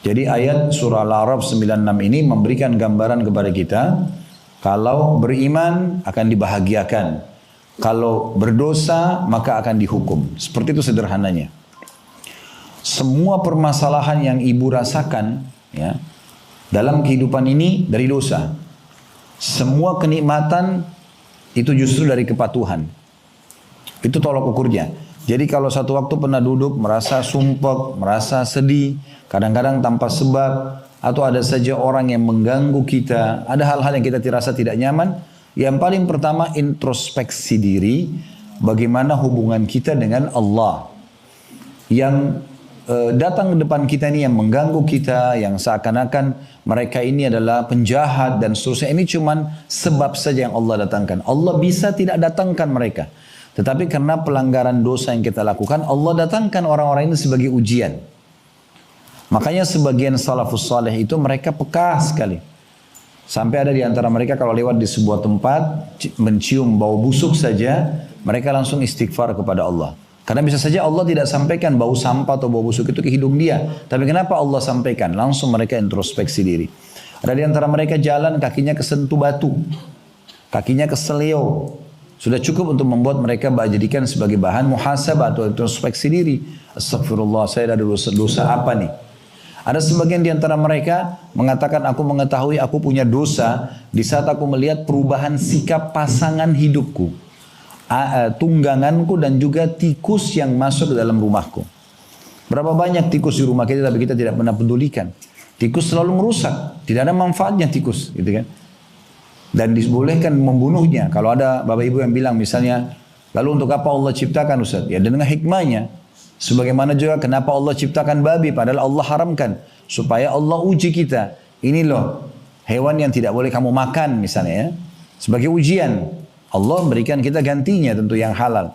Jadi ayat surah Al-A'raf 96 ini memberikan gambaran kepada kita, kalau beriman akan dibahagiakan, kalau berdosa maka akan dihukum. Seperti itu sederhananya. Semua permasalahan yang ibu rasakan ya, dalam kehidupan ini dari dosa. Semua kenikmatan itu justru dari kepatuhan. Itu tolak ukurnya. Jadi kalau satu waktu pernah duduk merasa sumpek, merasa sedih, kadang-kadang tanpa sebab, atau ada saja orang yang mengganggu kita, ada hal-hal yang kita dirasa tidak nyaman, yang paling pertama introspeksi diri, bagaimana hubungan kita dengan Allah. Yang datang ke depan kita ini yang mengganggu kita, yang seakan-akan mereka ini adalah penjahat dan seterusnya. Ini cuman sebab saja yang Allah datangkan. Allah bisa tidak datangkan mereka. Tetapi karena pelanggaran dosa yang kita lakukan, Allah datangkan orang-orang ini sebagai ujian. Makanya sebagian salafus saleh itu mereka peka sekali. Sampai ada di antara mereka kalau lewat di sebuah tempat, mencium bau busuk saja, mereka langsung istighfar kepada Allah. Karena bisa saja Allah tidak sampaikan bau sampah atau bau busuk itu ke hidung dia. Tapi kenapa Allah sampaikan? Langsung mereka introspeksi diri. Ada di antara mereka jalan kakinya kesentuh batu. Kakinya keseleo. Sudah cukup untuk membuat mereka jadikan sebagai bahan muhasabah atau introspeksi diri. Astagfirullah, saya ada dosa apa nih? Ada sebagian di antara mereka mengatakan, aku mengetahui aku punya dosa di saat aku melihat perubahan sikap pasangan hidupku. Tungganganku dan juga tikus yang masuk ke dalam rumahku. Berapa banyak tikus di rumah kita tapi kita tidak pernah pedulikan. Tikus selalu merusak, tidak ada manfaatnya tikus, gitu kan? Dan dibolehkan membunuhnya. Kalau ada bapak ibu yang bilang misalnya, lalu untuk apa Allah ciptakan Ustaz? Ya dengan hikmahnya. Sebagaimana juga kenapa Allah ciptakan babi padahal Allah haramkan. Supaya Allah uji kita. Ini loh hewan yang tidak boleh kamu makan misalnya ya. Sebagai ujian. Allah memberikan kita gantinya tentu yang halal.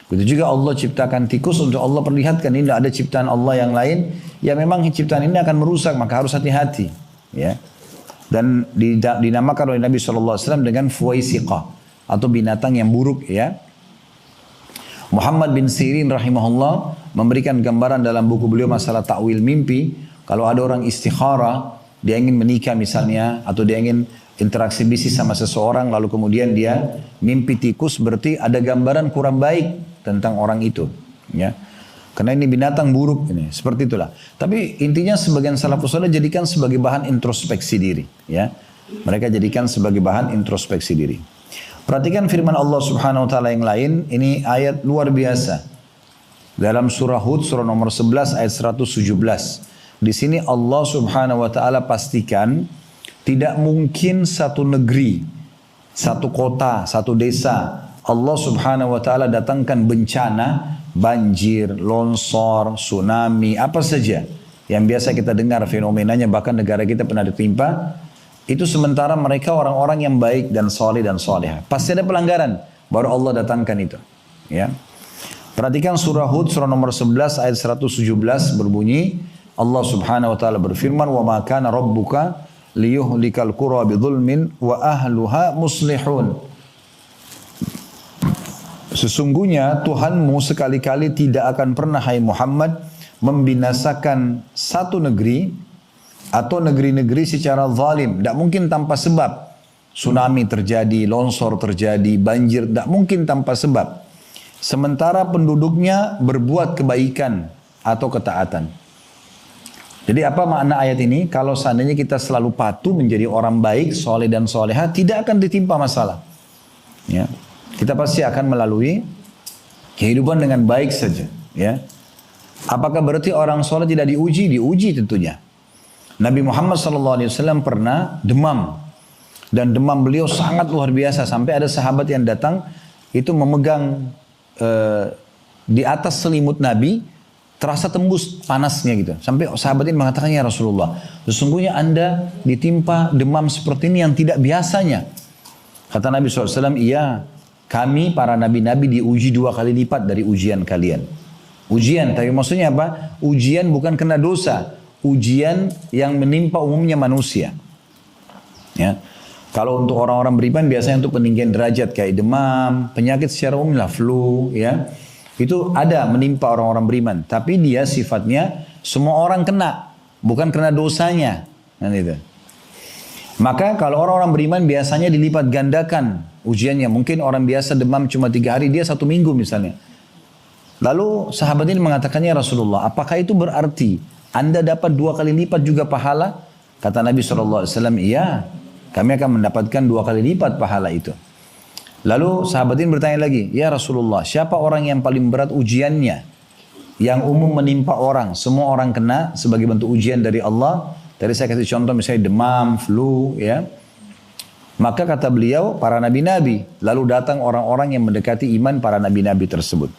Begitu juga Allah ciptakan tikus untuk Allah perlihatkan ini ada ciptaan Allah yang lain. Ya memang ciptaan ini akan merusak maka harus hati-hati. Ya. Dan dinamakan oleh Nabi SAW dengan fuwaisiqah. Atau binatang yang buruk ya. Muhammad bin Sirin rahimahullah memberikan gambaran dalam buku beliau masalah ta'wil mimpi. Kalau ada orang istikharah, dia ingin menikah misalnya. Atau dia ingin interaksi bisnis sama seseorang lalu kemudian dia mimpi tikus, berarti ada gambaran kurang baik tentang orang itu ya, karena ini binatang buruk ini, seperti itulah. Tapi intinya sebagian salafus saleh jadikan sebagai bahan introspeksi diri ya, mereka jadikan sebagai bahan introspeksi diri. Perhatikan firman Allah subhanahu wa ta'ala yang lain, ini ayat luar biasa dalam surah Hud surah nomor 11 ayat 117. Di sini Allah subhanahu wa ta'ala pastikan tidak mungkin satu negeri, satu kota, satu desa, Allah subhanahu wa ta'ala datangkan bencana, banjir, longsor, tsunami, apa saja. Yang biasa kita dengar fenomenanya, bahkan negara kita pernah ditimpa. Itu sementara mereka orang-orang yang baik dan soleh dan solehah. Pasti ada pelanggaran, baru Allah datangkan itu. Ya. Perhatikan surah Hud, surah nomor 11 ayat 117 berbunyi, Allah subhanahu wa ta'ala berfirman, وَمَا كَانَ رَبُّكَ liyuhlikal qura bidzulmin wa ahluha muslihun. Sesungguhnya Tuhanmu sekali-kali tidak akan pernah hai Muhammad membinasakan satu negeri atau negeri-negeri secara zalim. Tidak mungkin tanpa sebab. Tsunami terjadi, longsor terjadi, banjir, tidak mungkin tanpa sebab. Sementara penduduknya berbuat kebaikan atau ketaatan. Jadi apa makna ayat ini? Kalau seandainya kita selalu patuh menjadi orang baik, soleh dan soleha, tidak akan ditimpa masalah. Ya. Kita pasti akan melalui kehidupan dengan baik saja. Ya. Apakah berarti orang soleh tidak diuji? Diuji tentunya. Nabi Muhammad SAW pernah demam. Dan demam beliau sangat luar biasa. Sampai ada sahabat yang datang, itu memegang di atas selimut Nabi, terasa tembus panasnya gitu. Sampai sahabat ini mengatakan, ya Rasulullah, sesungguhnya anda ditimpa demam seperti ini yang tidak biasanya. Kata Nabi SAW, iya, kami para nabi-nabi diuji 2 kali lipat dari ujian kalian. Ujian, tapi maksudnya apa? Ujian bukan kena dosa. Ujian yang menimpa umumnya manusia. Ya. Kalau untuk orang-orang beriman biasanya untuk peninggian derajat kayak demam, penyakit secara umum lah, flu, ya. Itu ada menimpa orang-orang beriman. Tapi dia sifatnya semua orang kena. bukan karena dosanya. Nah, itu. Maka kalau orang-orang beriman biasanya dilipat gandakan ujiannya. Mungkin orang biasa demam cuma 3 hari, dia 1 minggu misalnya. Lalu sahabat ini mengatakannya, Rasulullah, apakah itu berarti Anda dapat 2 kali lipat juga pahala? Kata Nabi SAW, iya, kami akan mendapatkan 2 kali lipat pahala itu. Lalu sahabat ini bertanya lagi, ya Rasulullah, siapa orang yang paling berat ujiannya? Yang umum menimpa orang, semua orang kena sebagai bentuk ujian dari Allah. Tadi saya kasih contoh misalnya demam, flu, ya. Maka kata beliau, para nabi-nabi. Lalu datang orang-orang yang mendekati iman para nabi-nabi tersebut.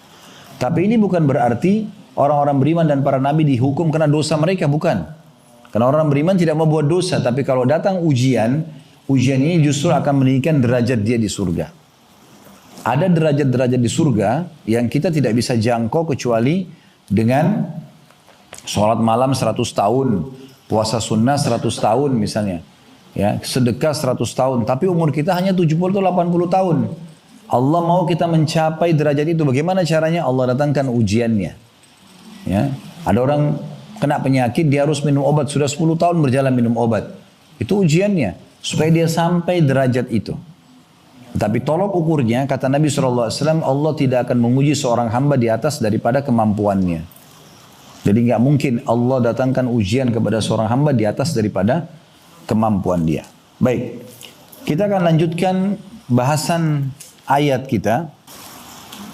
Tapi ini bukan berarti orang-orang beriman dan para nabi dihukum karena dosa mereka, bukan. Karena orang beriman tidak mau buat dosa, tapi kalau datang ujian ini justru akan meninggikan derajat dia di surga. Ada derajat-derajat di surga yang kita tidak bisa jangkau kecuali dengan sholat malam 100 tahun, puasa sunnah 100 tahun misalnya, ya, sedekah 100 tahun. Tapi umur kita hanya 70 atau 80 tahun. Allah mau kita mencapai derajat itu. Bagaimana caranya? Allah datangkan ujiannya. Ya, ada orang kena penyakit, dia harus minum obat. Sudah 10 tahun berjalan minum obat. Itu ujiannya. Supaya dia sampai derajat itu. Tapi tolok ukurnya, kata Nabi SAW, Allah tidak akan menguji seorang hamba di atas daripada kemampuannya. Jadi nggak mungkin Allah datangkan ujian kepada seorang hamba di atas daripada kemampuan dia. Baik, kita akan lanjutkan bahasan ayat kita.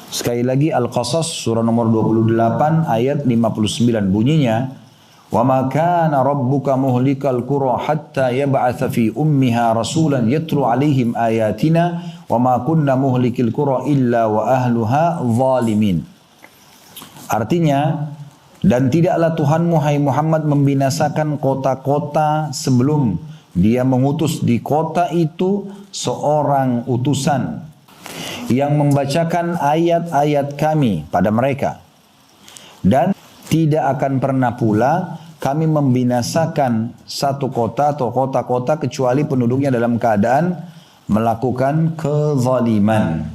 Sekali lagi Al-Qasas surah nomor 28 ayat 59 bunyinya, وَمَا كَانَ رَبُّكَ مُهْلِكَ الْقُرَى حَتَّى يَبْعَثَ فِي أُمِّهَا رَسُولًا يَتْلُو عَلَيْهِمْ آيَاتِنَا وَمَا كُنَّا مُهْلِكِ الْقُرَى إِلَّا وَأَهْلُهَا ظَالِمِينَ. Artinya, dan tidaklah Tuhanmu hai Muhammad membinasakan kota-kota sebelum dia mengutus di kota itu seorang utusan yang membacakan ayat-ayat kami pada mereka. Dan tidak akan pernah pula kami membinasakan satu kota atau kota-kota kecuali penduduknya dalam keadaan melakukan kezaliman.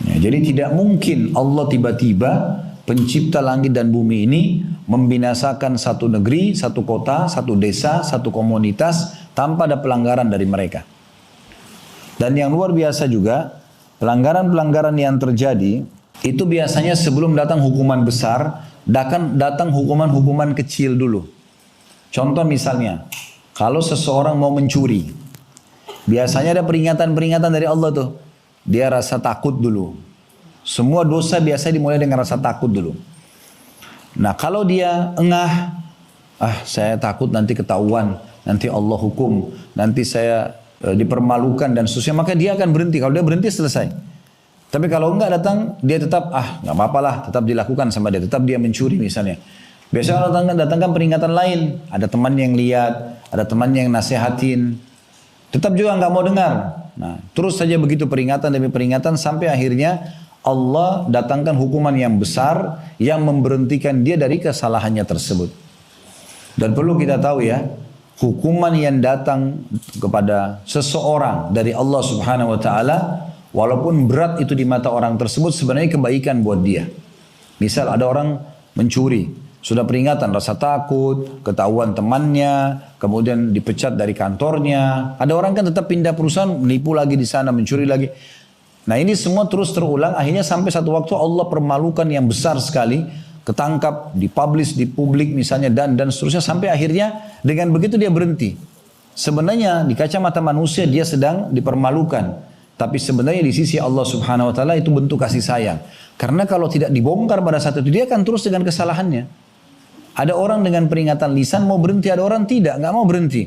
Ya, jadi tidak mungkin Allah tiba-tiba pencipta langit dan bumi ini membinasakan satu negeri, satu kota, satu desa, satu komunitas tanpa ada pelanggaran dari mereka. Dan yang luar biasa juga, pelanggaran-pelanggaran yang terjadi itu biasanya sebelum datang hukuman besar, datang hukuman-hukuman kecil dulu. Contoh misalnya, kalau seseorang mau mencuri, biasanya ada peringatan-peringatan dari Allah tuh. Dia rasa takut dulu. Semua dosa biasa dimulai dengan rasa takut dulu. Nah kalau dia engah, saya takut nanti ketahuan, nanti Allah hukum, nanti saya dipermalukan dan seterusnya, maka dia akan berhenti. Kalau dia berhenti selesai. Tapi kalau enggak datang, dia tetap, nggak apa-apa lah, tetap dilakukan sama dia, tetap dia mencuri misalnya. Biasanya kalau datangkan peringatan lain, ada teman yang lihat, ada teman yang nasihatin, tetap juga nggak mau dengar. Nah, terus saja begitu peringatan demi peringatan sampai akhirnya Allah datangkan hukuman yang besar yang memberhentikan dia dari kesalahannya tersebut. Dan perlu kita tahu ya, hukuman yang datang kepada seseorang dari Allah Subhanahu wa taala, walaupun berat itu di mata orang tersebut, sebenarnya kebaikan buat dia. Misal ada orang mencuri, sudah peringatan, rasa takut, ketahuan temannya, kemudian dipecat dari kantornya. Ada orang kan tetap pindah perusahaan, menipu lagi di sana, mencuri lagi. Nah ini semua terus terulang, akhirnya sampai satu waktu Allah permalukan yang besar sekali, ketangkap, dipublish di publik misalnya, dan seterusnya, sampai akhirnya dengan begitu dia berhenti. Sebenarnya di kacamata manusia dia sedang dipermalukan. Tapi sebenarnya di sisi Allah Subhanahu wa taala itu bentuk kasih sayang. Karena kalau tidak dibongkar pada saat itu, dia akan terus dengan kesalahannya. Ada orang dengan peringatan lisan mau berhenti, ada orang tidak, nggak mau berhenti.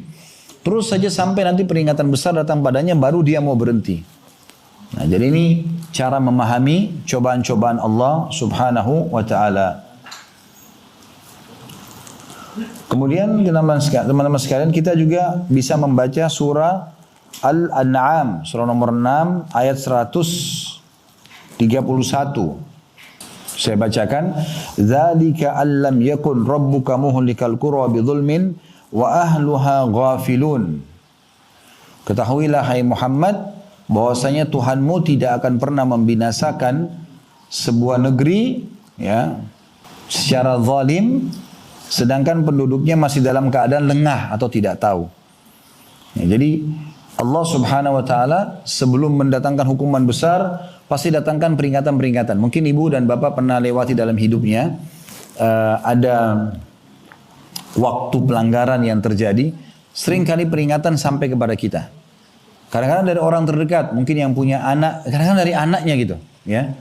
Terus saja sampai nanti peringatan besar datang padanya, baru dia mau berhenti. Nah, jadi ini cara memahami cobaan-cobaan Allah Subhanahu wa taala. Kemudian teman-teman sekalian, kita juga bisa membaca surah Al-An'am, surah nomor 6 ayat 131. Saya bacakan, "Dzalika allam yakun rabbuka muhlikal qura bidzulmin wa ahluha ghafilun." Ketahuilah hai Muhammad, bahwasanya Tuhanmu tidak akan pernah membinasakan sebuah negeri ya secara zalim sedangkan penduduknya masih dalam keadaan lengah atau tidak tahu. Ya, jadi Allah Subhanahu wa taala sebelum mendatangkan hukuman besar pasti datangkan peringatan-peringatan. Mungkin ibu dan bapak pernah lewati dalam hidupnya ada waktu pelanggaran yang terjadi, seringkali peringatan sampai kepada kita. Kadang-kadang dari orang terdekat, mungkin yang punya anak, kadang-kadang dari anaknya gitu, ya.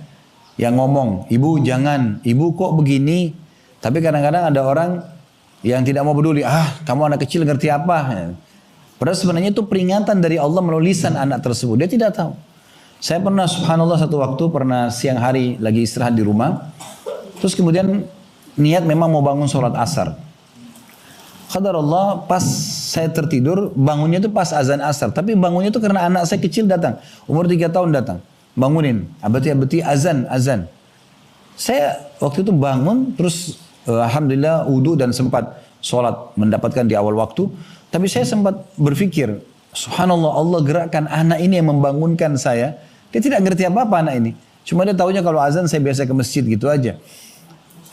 Yang ngomong, ibu jangan, ibu kok begini. Tapi kadang-kadang ada orang yang tidak mau peduli, kamu anak kecil ngerti apa? Padahal sebenarnya itu peringatan dari Allah melalui lisan anak tersebut, dia tidak tahu. Saya pernah, subhanallah, satu waktu pernah siang hari lagi istirahat di rumah, terus kemudian niat memang mau bangun sholat asar. Qadar Allah, pas saya tertidur, bangunnya itu pas azan asar. Tapi bangunnya itu karena anak saya kecil datang, umur 3 tahun datang, bangunin, abati azan. Saya waktu itu bangun, terus alhamdulillah wudu dan sempat sholat mendapatkan di awal waktu. Tapi saya sempat berpikir, subhanallah, Allah gerakkan anak ini yang membangunkan saya. Dia tidak ngerti apa-apa anak ini. Cuma dia tahunya kalau azan saya biasa ke masjid gitu aja.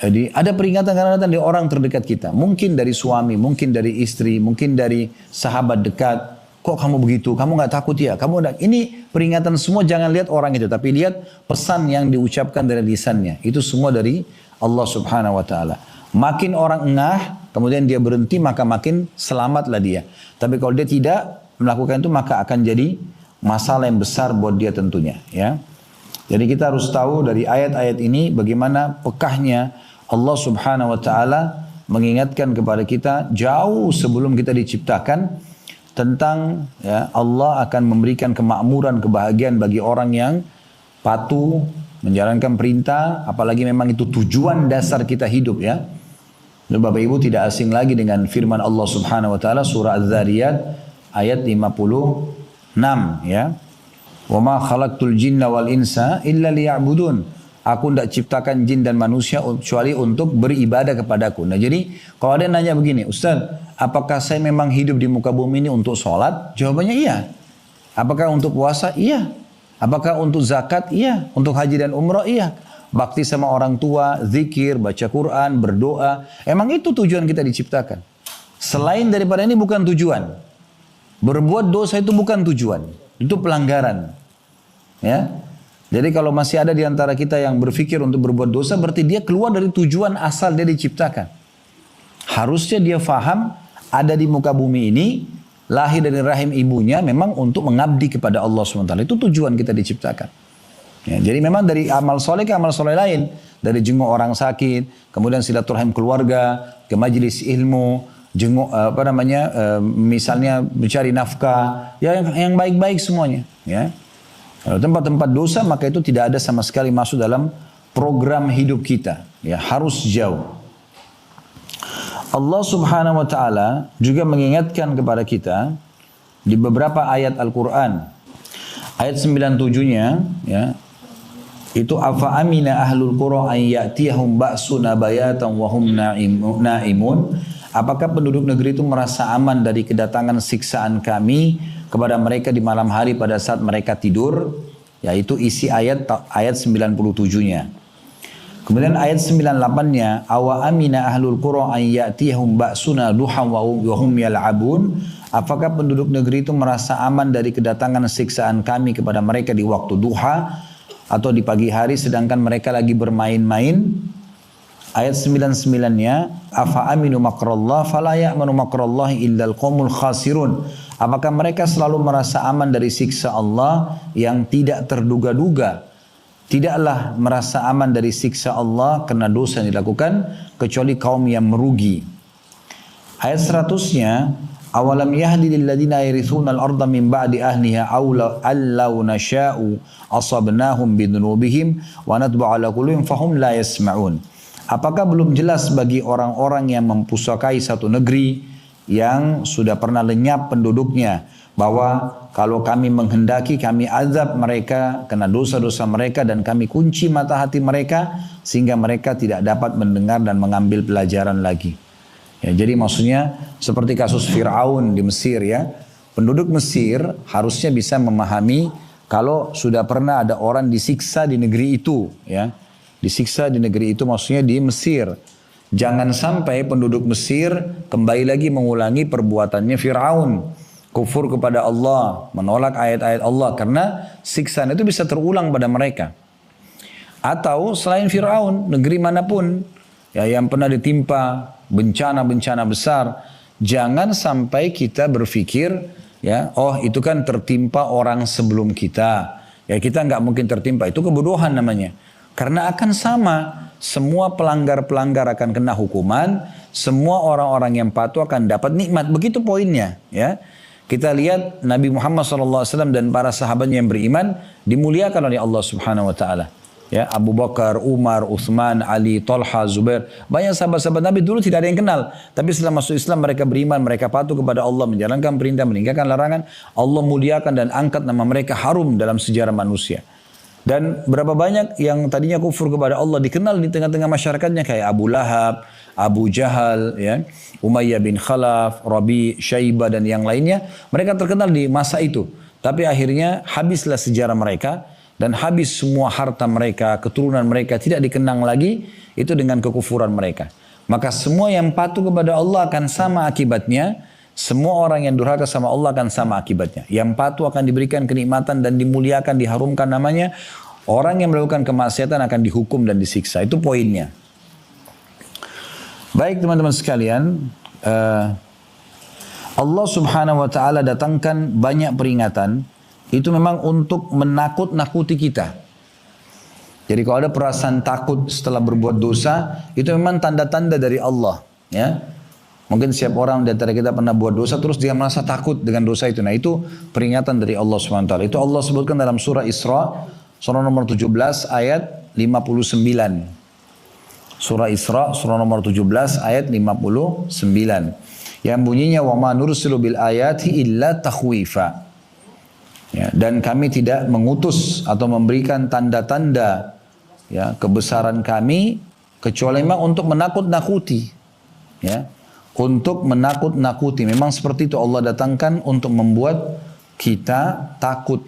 Jadi ada peringatan karena datang dari orang terdekat kita. Mungkin dari suami, mungkin dari istri, mungkin dari sahabat dekat. Kok kamu begitu? Kamu nggak takut ya? Ini peringatan semua, jangan lihat orang itu. Tapi lihat pesan yang diucapkan dari lisannya. Itu semua dari Allah Subhanahu wa ta'ala. Makin orang engah, kemudian dia berhenti, maka makin selamatlah dia. Tapi kalau dia tidak melakukan itu, maka akan jadi masalah yang besar buat dia tentunya. Ya. Jadi kita harus tahu dari ayat-ayat ini bagaimana pekahnya Allah Subhanahu wa ta'ala mengingatkan kepada kita jauh sebelum kita diciptakan tentang ya, Allah akan memberikan kemakmuran, kebahagiaan bagi orang yang patuh, menjalankan perintah, apalagi memang itu tujuan dasar kita hidup ya. Dan Bapak Ibu tidak asing lagi dengan firman Allah Subhanahu wa taala surah Az-Zariyat ayat 56 ya. Wa ma khalaqtul jinna wal insa illa liya'budun. Aku tidak ciptakan jin dan manusia kecuali untuk beribadah kepadaku. Nah jadi kalau ada yang nanya begini, Ustaz, apakah saya memang hidup di muka bumi ini untuk sholat? Jawabannya iya. Apakah untuk puasa? Iya. Apakah untuk zakat? Iya. Untuk haji dan umrah? Iya. Bakti sama orang tua, zikir, baca Quran, berdoa. Emang itu tujuan kita diciptakan. Selain daripada ini bukan tujuan. Berbuat dosa itu bukan tujuan. Itu pelanggaran. Ya. Jadi kalau masih ada di antara kita yang berpikir untuk berbuat dosa, berarti dia keluar dari tujuan asal dia diciptakan. Harusnya dia faham ada di muka bumi ini, lahir dari rahim ibunya memang untuk mengabdi kepada Allah SWT. Itu tujuan kita diciptakan. Ya, jadi memang dari amal soleh ke amal soleh lain. Dari jenguk orang sakit, kemudian silaturahim keluarga, ke majelis ilmu, jenguk misalnya mencari nafkah, ya yang baik-baik semuanya. Ya. Kalau tempat-tempat dosa maka itu tidak ada sama sekali masuk dalam program hidup kita. Ya, harus jauh. Allah Subhanahu wa taala juga mengingatkan kepada kita di beberapa ayat Al-Qur'an. Ayat 97-nya ya. Itu afa amina ahlul qura an ya'tiyahum ba'suna bayatan wa hum naimun. Apakah penduduk negeri itu merasa aman dari kedatangan siksaan kami kepada mereka di malam hari pada saat mereka tidur? Yaitu isi ayat 97-nya. Kemudian ayat 98-nya, awa amina ahlul qura an ya'tiyahum ba'suna duhan wa hum yal'abun. Apakah penduduk negeri itu merasa aman dari kedatangan siksaan kami kepada mereka di waktu duha atau di pagi hari sedangkan mereka lagi bermain-main? Ayat 99-nya, afa aminu makrallah fala ya'manu makrallahi illal qaumul khasirun. Apakah mereka selalu merasa aman dari siksa Allah yang tidak terduga-duga? Tidaklah merasa aman dari siksa Allah karena dosa yang dilakukan kecuali kaum yang merugi. Ayat 100-nya, awalam yahdi lil ladina yarithuna al-ardha min ba'di ahliha allau nasha'u asabnahum bidunubihim wa natbu'u ala qulubihim fahum la yasma'un. Apakah belum jelas bagi orang-orang yang mempusakai satu negeri yang sudah pernah lenyap penduduknya bahwa kalau kami menghendaki kami azab mereka karena dosa-dosa mereka dan kami kunci mata hati mereka sehingga mereka tidak dapat mendengar dan mengambil pelajaran lagi. Ya, jadi maksudnya seperti kasus Fir'aun di Mesir ya. Penduduk Mesir harusnya bisa memahami kalau sudah pernah ada orang disiksa di negeri itu ya. Disiksa di negeri itu maksudnya di Mesir. Jangan sampai penduduk Mesir kembali lagi mengulangi perbuatannya Fir'aun. Kufur kepada Allah, menolak ayat-ayat Allah. Karena siksaan itu bisa terulang pada mereka. Atau selain Fir'aun, negeri manapun ya, yang pernah ditimpa bencana-bencana besar. Jangan sampai kita berpikir, ya, oh itu kan tertimpa orang sebelum kita. Ya kita nggak mungkin tertimpa, itu kebodohan namanya. Karena akan sama. Semua pelanggar-pelanggar akan kena hukuman, semua orang-orang yang patuh akan dapat nikmat. Begitu poinnya, ya. Kita lihat Nabi Muhammad SAW dan para sahabatnya yang beriman dimuliakan oleh Allah Subhanahu Wa Taala. Ya, Abu Bakar, Umar, Uthman, Ali, Talha, Zubair, banyak sahabat-sahabat Nabi dulu tidak ada yang kenal. Tapi setelah masuk Islam mereka beriman, mereka patuh kepada Allah, menjalankan perintah, meninggalkan larangan. Allah muliakan dan angkat nama mereka harum dalam sejarah manusia. Dan berapa banyak yang tadinya kufur kepada Allah dikenal di tengah-tengah masyarakatnya kayak Abu Lahab, Abu Jahal, ya, Umayyah bin Khalaf, Rabi, Syaibah dan yang lainnya. Mereka terkenal di masa itu. Tapi akhirnya habislah sejarah mereka dan habis semua harta mereka, keturunan mereka tidak dikenang lagi itu dengan kekufuran mereka. Maka semua yang patuh kepada Allah akan sama akibatnya. Semua orang yang durhaka sama Allah akan sama akibatnya. Yang patuh akan diberikan kenikmatan dan dimuliakan, diharumkan namanya. Orang yang melakukan kemaksiatan akan dihukum dan disiksa. Itu poinnya. Baik teman-teman sekalian. Allah Subhanahu Wa Taala datangkan banyak peringatan. Itu memang untuk menakut-nakuti kita. Jadi kalau ada perasaan takut setelah berbuat dosa, itu memang tanda-tanda dari Allah. Ya. Mungkin setiap orang di antara kita pernah buat dosa terus dia merasa takut dengan dosa itu. Nah itu peringatan dari Allah SWT. Itu Allah sebutkan dalam surah Isra, surah nomor 17 ayat 59. Surah Isra, surah nomor 17 ayat 59. Yang bunyinya وَمَا نُرْسِلُ بِالْآيَاتِ إِلَّا تَخْوِيفًا. Ya, dan kami tidak mengutus atau memberikan tanda-tanda ya, kebesaran kami kecuali memang untuk menakut-nakuti. Ya. Untuk menakut-nakuti. Memang seperti itu Allah datangkan untuk membuat kita takut.